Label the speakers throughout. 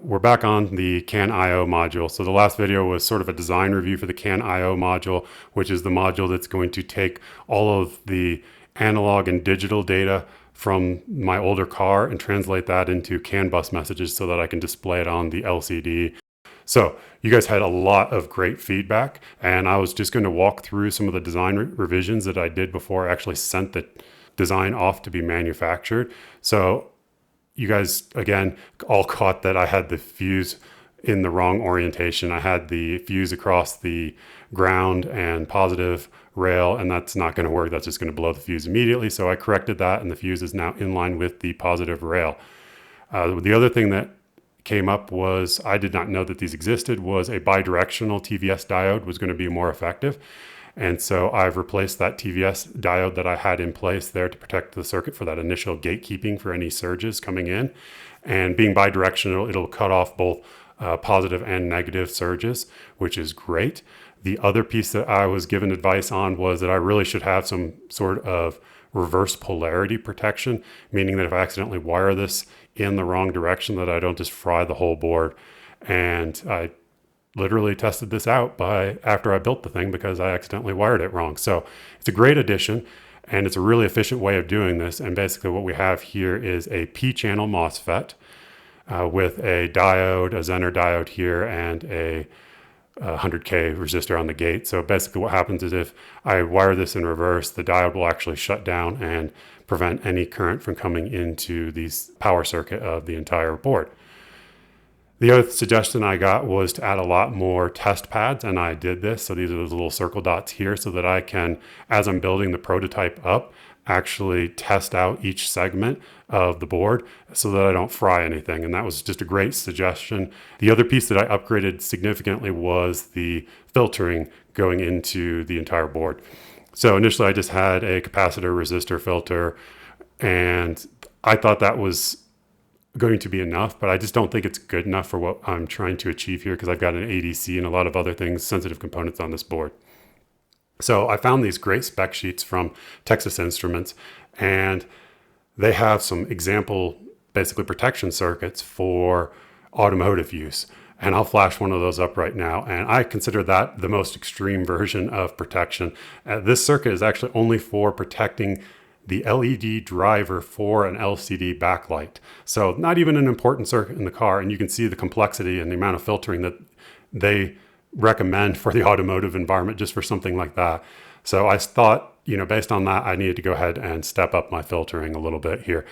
Speaker 1: we're back on the CAN IO module. So the last video was sort of a design review for the CAN IO module, which is the module that's going to take all of the analog and digital data from my older car and translate that into CAN bus messages so that I can display it on the LCD. So you guys had a lot of great feedback, and I was just going to walk through some of the design revisions that I did before I actually sent the design off to be manufactured. So you guys, again, all caught that I had the fuse in the wrong orientation. I had the fuse across the ground and positive rail, and that's not going to work. That's just going to blow the fuse immediately. So I corrected that, and the fuse is now in line with the positive rail. The other thing that came up was, I did not know that these existed, was a bidirectional TVS diode was going to be more effective. And so I've replaced that TVS diode that I had in place there to protect the circuit for that initial gatekeeping for any surges coming in. And being bidirectional, it'll cut off both positive and negative surges, which is great. The other piece that I was given advice on was that I really should have some sort of reverse polarity protection, meaning that if I accidentally wire this in the wrong direction, that I don't just fry the whole board. And I literally tested this out after I built the thing because I accidentally wired it wrong. So it's a great addition, and it's a really efficient way of doing this. And basically what we have here is a P-channel MOSFET with a diode, a Zener diode here, and a 100K resistor on the gate. So basically what happens is if I wire this in reverse, the diode will actually shut down and prevent any current from coming into the power circuit of the entire board. The other suggestion I got was to add a lot more test pads, and I did this. So these are those little circle dots here so that I can, as I'm building the prototype up, actually test out each segment of the board so that I don't fry anything. And that was just a great suggestion. The other piece that I upgraded significantly was the filtering going into the entire board. So initially I just had a capacitor resistor filter, and I thought that was going to be enough, but I just don't think it's good enough for what I'm trying to achieve here, because I've got an ADC and a lot of other things, sensitive components on this board. So I found these great spec sheets from Texas Instruments, and they have some example, basically protection circuits for automotive use. And I'll flash one of those up right now. And I consider that the most extreme version of protection. This circuit is actually only for protecting the LED driver for an LCD backlight. So not even an important circuit in the car. And you can see the complexity and the amount of filtering that they recommend for the automotive environment just for something like that. So I thought, based on that, I needed to go ahead and step up my filtering a little bit here.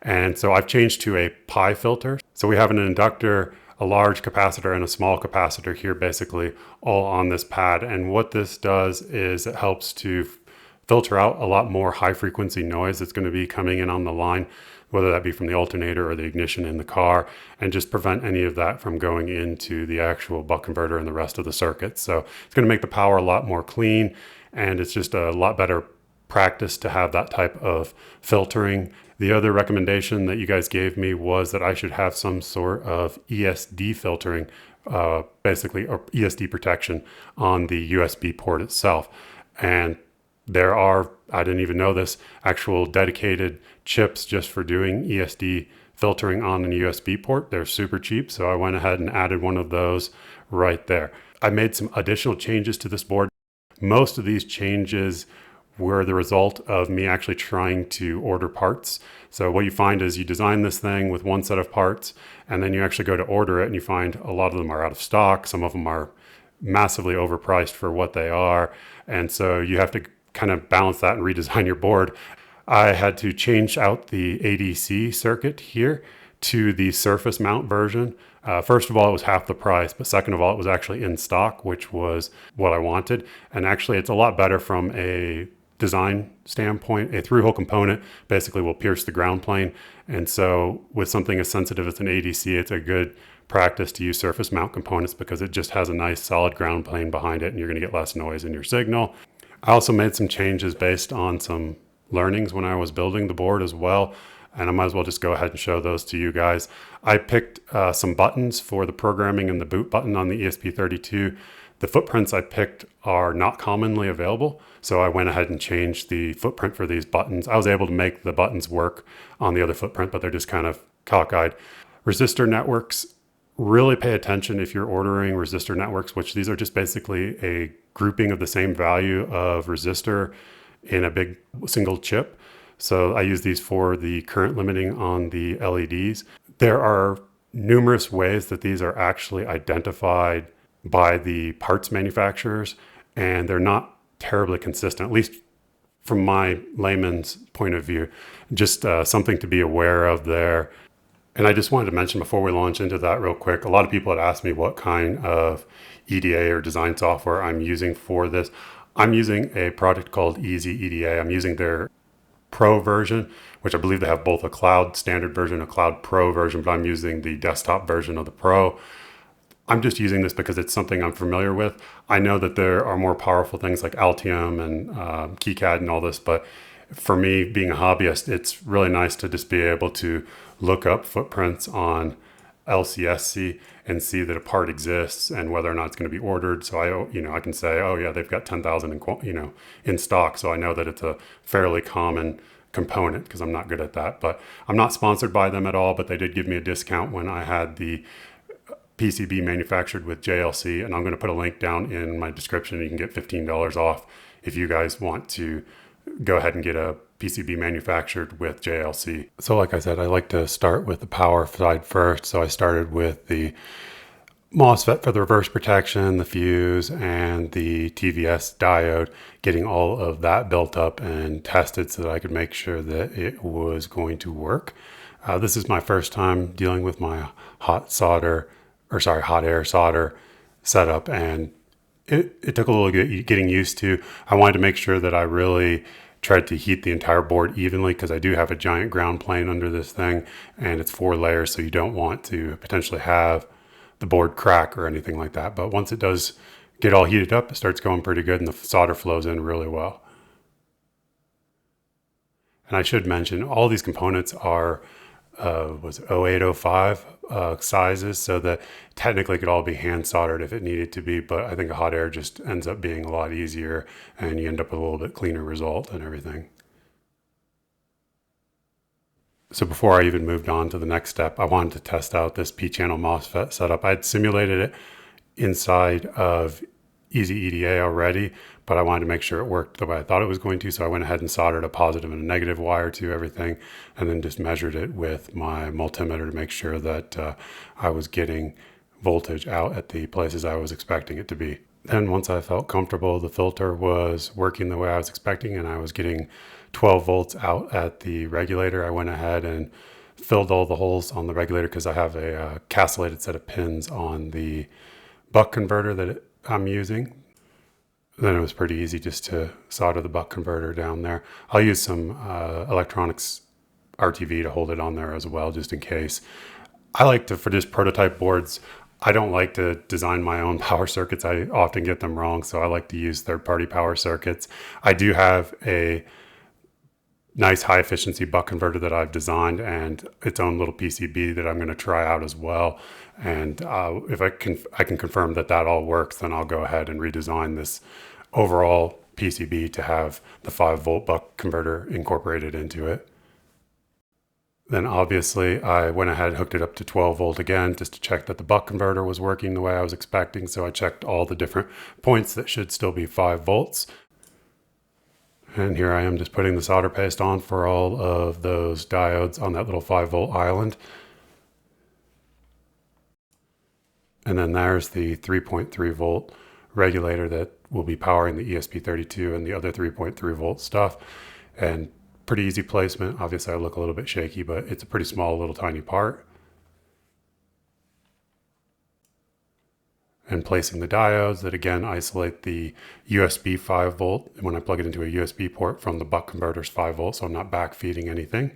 Speaker 1: And so I've changed to a pi filter. So we have an inductor, a large capacitor, and a small capacitor here, basically all on this pad. And what this does is it helps to filter out a lot more high frequency noise that's going to be coming in on the line, whether that be from the alternator or the ignition in the car, and just prevent any of that from going into the actual buck converter and the rest of the circuit. So it's going to make the power a lot more clean, and it's just a lot better practice to have that type of filtering. The other recommendation that you guys gave me was that I should have some sort of ESD filtering, basically, or ESD protection on the USB port itself. And there are, I didn't even know this, actual dedicated chips just for doing ESD filtering on an USB port. They're super cheap, so I went ahead and added one of those right there. I made some additional changes to this board. Most of these changes were the result of me actually trying to order parts. So what you find is you design this thing with one set of parts, and then you actually go to order it, and you find a lot of them are out of stock. Some of them are massively overpriced for what they are. And so you have to kind of balance that and redesign your board. I had to change out the ADC circuit here to the surface mount version. First of all, it was half the price, but second of all, it was actually in stock, which was what I wanted. And actually, it's a lot better from a design standpoint. A through-hole component basically will pierce the ground plane. And so with something as sensitive as an ADC, it's a good practice to use surface mount components because it just has a nice solid ground plane behind it, and you're going to get less noise in your signal. I also made some changes based on some learnings when I was building the board as well, and I might as well just go ahead and show those to you guys. I picked some buttons for the programming and the boot button on the ESP32. The footprints I picked are not commonly available, so I went ahead and changed the footprint for these buttons. I was able to make the buttons work on the other footprint, but they're just kind of cockeyed. Resistor networks Really pay attention if you're ordering resistor networks, which these are just basically a grouping of the same value of resistor in a big single chip. So I use these for the current limiting on the LEDs. There are numerous ways that these are actually identified by the parts manufacturers, and they're not terribly consistent, at least from my layman's point of view. Just something to be aware of there. And I just wanted to mention before we launch into that real quick, a lot of people had asked me what kind of EDA or design software I'm using for this. I'm using a product called Easy EDA. I'm using their Pro version, which I believe they have both a cloud standard version, a cloud pro version, but I'm using the desktop version of the Pro. I'm just using this because it's something I'm familiar with. I know that there are more powerful things like Altium and KiCad and all this, but for me, being a hobbyist, it's really nice to just be able to look up footprints on LCSC and see that a part exists and whether or not it's going to be ordered. So I can say, oh yeah, they've got 10,000 in stock. So I know that it's a fairly common component because I'm not good at that. But I'm not sponsored by them at all, but they did give me a discount when I had the PCB manufactured with JLC, and I'm going to put a link down in my description. You can get $15 off if you guys want to go ahead and get a PCB manufactured with JLC. So like I said, I like to start with the power side first. So I started with the MOSFET for the reverse protection, the fuse, and the TVS diode, getting all of that built up and tested so that I could make sure that it was going to work. This is my first time dealing with my hot air solder setup, and it took a little getting used to. I wanted to make sure that I really tried to heat the entire board evenly because I do have a giant ground plane under this thing, and it's 4 layers, so you don't want to potentially have the board crack or anything like that. But once it does get all heated up, it starts going pretty good and the solder flows in really well. And I should mention all these components are 0805 sizes, so that technically it could all be hand soldered if it needed to be, but I think a hot air just ends up being a lot easier and you end up with a little bit cleaner result and everything. So before I even moved on to the next step, I wanted to test out this P-channel MOSFET setup. I'd simulated it inside of Easy EDA already, but I wanted to make sure it worked the way I thought it was going to. So I went ahead and soldered a positive and a negative wire to everything, and then just measured it with my multimeter to make sure that I was getting voltage out at the places I was expecting it to be. Then once I felt comfortable, the filter was working the way I was expecting, and I was getting 12 volts out at the regulator, I went ahead and filled all the holes on the regulator because I have a castellated set of pins on the buck converter that I'm using. Then it was pretty easy just to solder the buck converter down there. I'll use some electronics RTV to hold it on there as well, just in case. I like to, for just prototype boards, I don't like to design my own power circuits. I often get them wrong, so I like to use third-party power circuits. I do have a nice high efficiency buck converter that I've designed and its own little PCB that I'm going to try out as well. And if I can confirm that that all works, then I'll go ahead and redesign this overall PCB to have the 5-volt buck converter incorporated into it. Then obviously I went ahead and hooked it up to 12 volt again just to check that the buck converter was working the way I was expecting. So I checked all the different points that should still be 5 volts. And here I am just putting the solder paste on for all of those diodes on that little 5-volt island. And then there's the 3.3 volt regulator that will be powering the ESP32 and the other 3.3 volt stuff. And pretty easy placement. Obviously I look a little bit shaky, but it's a pretty small little tiny part. And placing the diodes that again isolate the USB 5 volt when I plug it into a USB port from the buck converter's 5 volt, so I'm not backfeeding anything.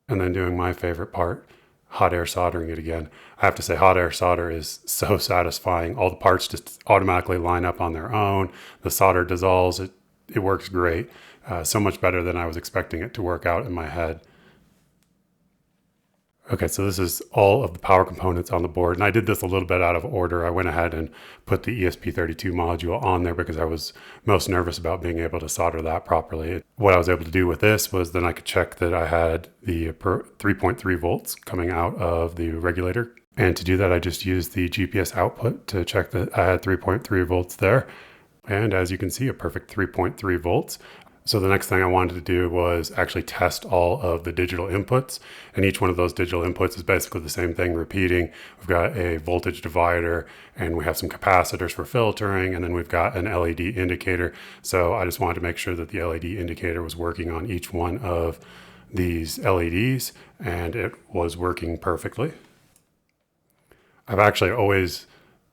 Speaker 1: And then doing my favorite part, hot air soldering it again. I have to say hot air solder is so satisfying. All the parts just automatically line up on their own. The solder dissolves. It works great. So much better than I was expecting it to work out in my head. Okay, so this is all of the power components on the board. And I did this a little bit out of order. I went ahead and put the ESP32 module on there because I was most nervous about being able to solder that properly. What I was able to do with this was then I could check that I had the 3.3 volts coming out of the regulator. And to do that, I just used the GPS output to check that I had 3.3 volts there. And as you can see, a perfect 3.3 volts. So the next thing I wanted to do was actually test all of the digital inputs. And each one of those digital inputs is basically the same thing repeating. We've got a voltage divider and we have some capacitors for filtering. And then we've got an LED indicator. So I just wanted to make sure that the LED indicator was working on each one of these LEDs, and it was working perfectly. I've actually always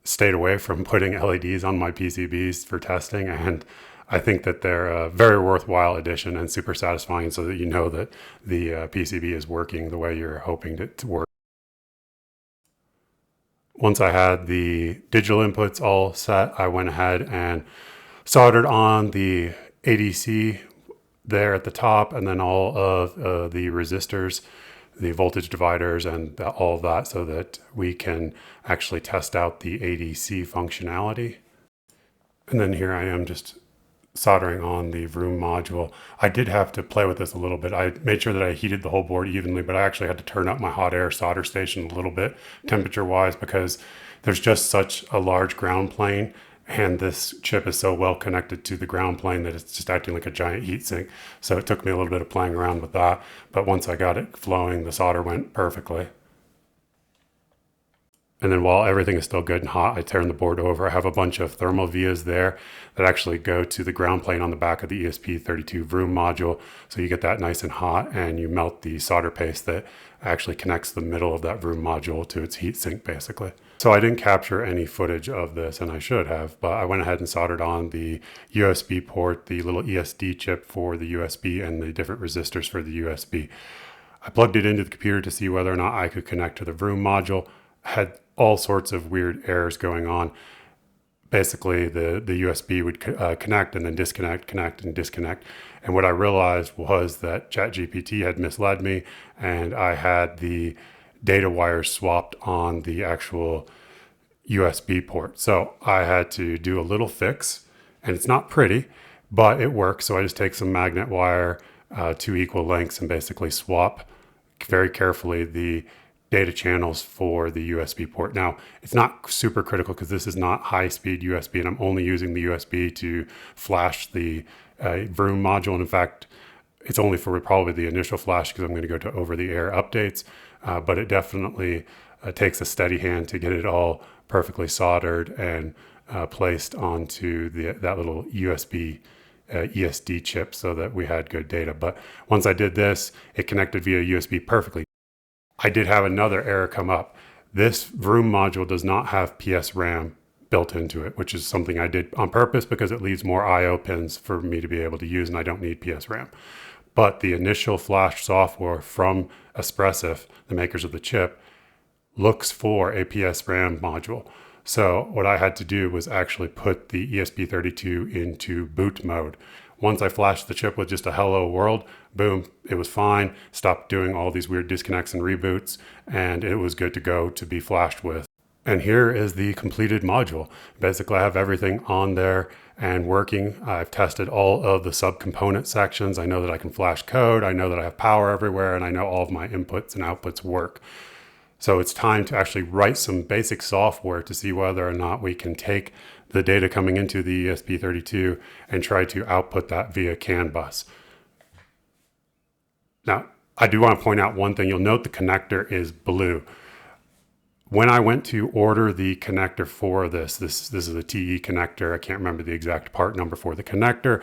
Speaker 1: stayed away from putting LEDs on my PCBs for testing, and I think that they're a very worthwhile addition and super satisfying so that you know that the PCB is working the way you're hoping it to work. Once I had the digital inputs all set, I went ahead and soldered on the ADC there at the top, and then all of the resistors, the voltage dividers, and all of that, so that we can actually test out the ADC functionality. And then here I am just soldering on the room module. I did have to play with this a little bit. I made sure that I heated the whole board evenly, but I actually had to turn up my hot air solder station a little bit temperature wise because there's just such a large ground plane, and this chip is so well connected to the ground plane that it's just acting like a giant heat sink. So it took me a little bit of playing around with that, but once I got it flowing, the solder went perfectly. And then while everything is still good and hot, I turn the board over. I have a bunch of thermal vias there that actually go to the ground plane on the back of the ESP32 room module. So you get that nice and hot, and you melt the solder paste that actually connects the middle of that room module to its heatsink basically. So I didn't capture any footage of this, and I should have, but I went ahead and soldered on the USB port, the little ESD chip for the USB, and the different resistors for the USB. I plugged it into the computer to see whether or not I could connect to the room module. I had all sorts of weird errors going on. Basically, the USB would connect and then disconnect, connect and disconnect. And what I realized was that ChatGPT had misled me, and I had the data wires swapped on the actual USB port. So I had to do a little fix, and it's not pretty, but it works. So I just take some magnet wire, 2 equal lengths, and basically swap very carefully the data channels for the USB port. Now, it's not super critical because this is not high-speed USB, and I'm only using the USB to flash the room module. And in fact, it's only for probably the initial flash because I'm going to go to over-the-air updates. But it definitely takes a steady hand to get it all perfectly soldered and placed onto that little USB ESD chip so that we had good data. But once I did this, it connected via USB perfectly. I did have another error come up. This room module does not have PSRAM built into it, which is something I did on purpose because it leaves more IO pins for me to be able to use, and I don't need PSRAM. But the initial flash software from Espressif, the makers of the chip, looks for a PSRAM module. So what I had to do was actually put the ESP32 into boot mode. Once I flashed the chip with just a hello world, boom, it was fine. Stopped doing all these weird disconnects and reboots, and it was good to go to be flashed with. And here is the completed module. Basically, I have everything on there and working. I've tested all of the subcomponent sections. I know that I can flash code. I know that I have power everywhere, and I know all of my inputs and outputs work. So it's time to actually write some basic software to see whether or not we can take the data coming into the ESP32 and try to output that via CAN bus. Now, I do want to point out one thing. You'll note the connector is blue. When I went to order the connector for this is a TE connector. I can't remember the exact part number for the connector,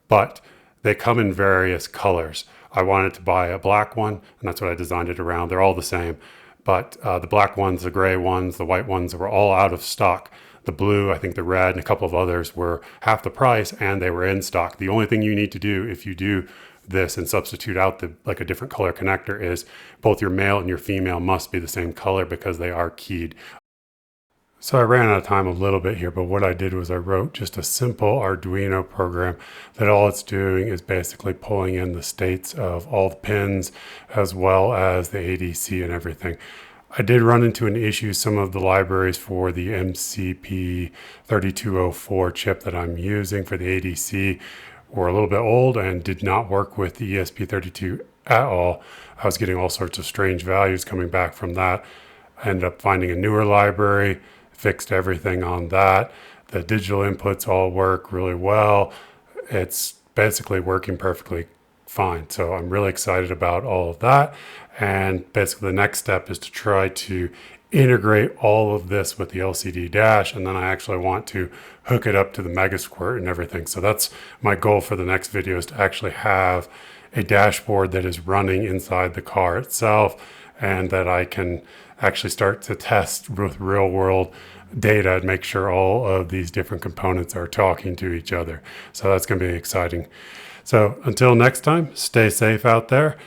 Speaker 1: but they come in various colors. I wanted to buy a black one, and that's what I designed it around. They're all the same, but the black ones, the gray ones, the white ones were all out of stock. The blue, I think the red, and a couple of others were half the price, and they were in stock. The only thing you need to do if you do this and substitute out a different color connector is both your male and your female must be the same color because they are keyed. So I ran out of time a little bit here, but what I did was I wrote just a simple Arduino program that all it's doing is basically pulling in the states of all the pins as well as the ADC and everything. I did run into an issue. Some of the libraries for the MCP3204 chip that I'm using for the ADC were a little bit old and did not work with the ESP32 at all. I was getting all sorts of strange values coming back from that. I ended up finding a newer library, fixed everything on that. The digital inputs all work really well. It's basically working perfectly fine. So I'm really excited about all of that. And basically the next step is to try to integrate all of this with the LCD dash, and then I actually want to hook it up to the Megasquirt and everything. So that's my goal for the next video, is to actually have a dashboard that is running inside the car itself, and that I can actually start to test with real world data and make sure all of these different components are talking to each other. So that's going to be exciting. So until next time, stay safe out there,